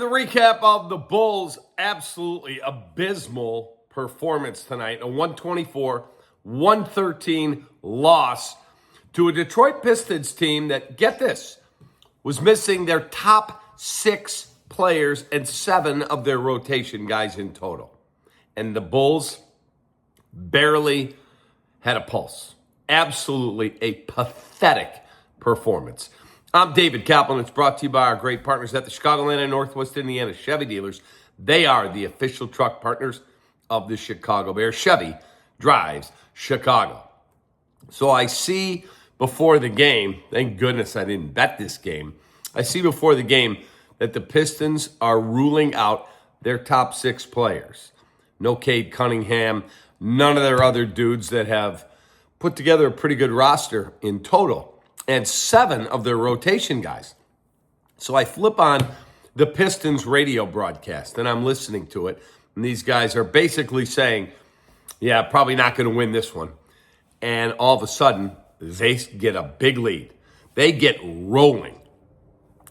the recap of the Bulls' absolutely abysmal performance tonight. A 124-113 loss to a Detroit Pistons team that, get this, was missing their top 6 players and 7 of their rotation guys in total. And the Bulls barely had a pulse. Absolutely a pathetic performance. I'm David Kaplan. It's brought to you by our great partners at the Chicagoland and Northwest Indiana Chevy dealers. They are the official truck partners of the Chicago Bears. Chevy drives Chicago. So I see before the game, thank goodness I didn't bet this game, I see before the game that the Pistons are ruling out their top 6 players. No Cade Cunningham, none of their other dudes that have put together a pretty good roster in total, and 7 of their rotation guys. So I flip on the Pistons radio broadcast, and I'm listening to it, and these guys are basically saying, yeah, probably not going to win this one. And all of a sudden, they get a big lead. They get rolling.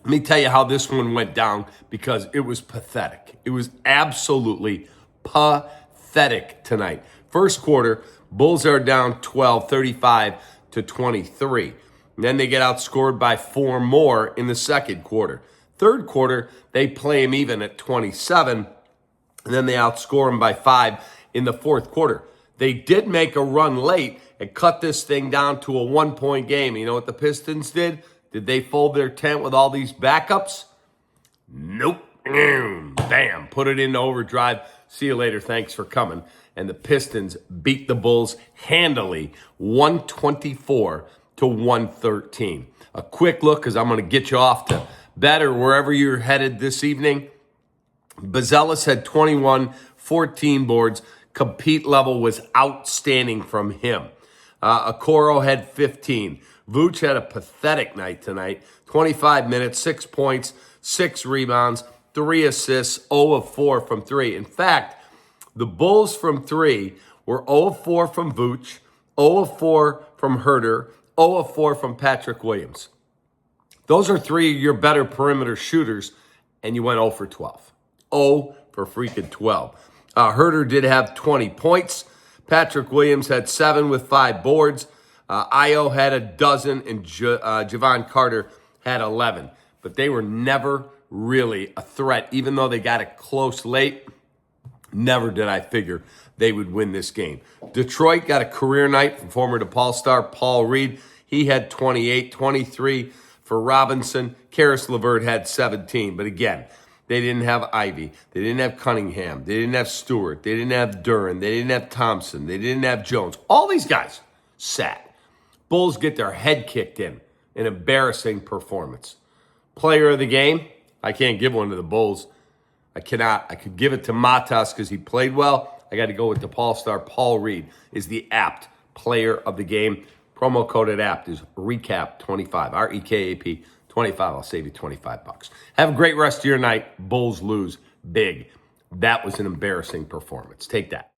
Let me tell you how this one went down, because it was pathetic. It was absolutely pathetic tonight. First quarter, Bulls are down 12, 35-23. Then they get outscored by 4 more in the second quarter. Third quarter, they play them even at 27, and then they outscore them by 5 in the fourth quarter. They did make a run late and cut this thing down to a 1-point game. You know what the Pistons did? Did they fold their tent with all these backups? Nope. Bam. Put it into overdrive. See you later. Thanks for coming. And the Pistons beat the Bulls handily, 124-113. A quick look, because I'm going to get you off to bed or wherever you're headed this evening. Bazelis had 21, 14 boards. Compete level was outstanding from him. Okoro had 15. Vooch had a pathetic night tonight. 25 minutes, 6 points, 6 rebounds, 3 assists, 0 of 4 from 3. In fact, the Bulls from 3 were 0 of 4 from Vooch, 0 of 4 from Herter, 0 of 4 from Patrick Williams. Those are 3 of your better perimeter shooters, and you went 0 for 12. 0 for freaking 12. Herter did have 20 points. Patrick Williams had 7 with 5 boards. Io had a dozen, and Javon Carter had 11. But they were never really a threat. Even though they got it close late, never did I figure they would win this game. Detroit got a career night from former DePaul star Paul Reed. He had 28, 23 for Robinson. Karis LeVert had 17. But again, they didn't have Ivy. They didn't have Cunningham. They didn't have Stewart. They didn't have Duren. They didn't have Thompson. They didn't have Jones. All these guys sat. Bulls get their head kicked in. An embarrassing performance. Player of the game, I can't give one to the Bulls. I cannot. I could give it to Matas because he played well. I got to go with DePaul star Paul Reed is the apt player of the game. Promo code at apt is REKAP25, REKAP 25. I'll save you $25. Have a great rest of your night. Bulls lose big. That was an embarrassing performance. Take that.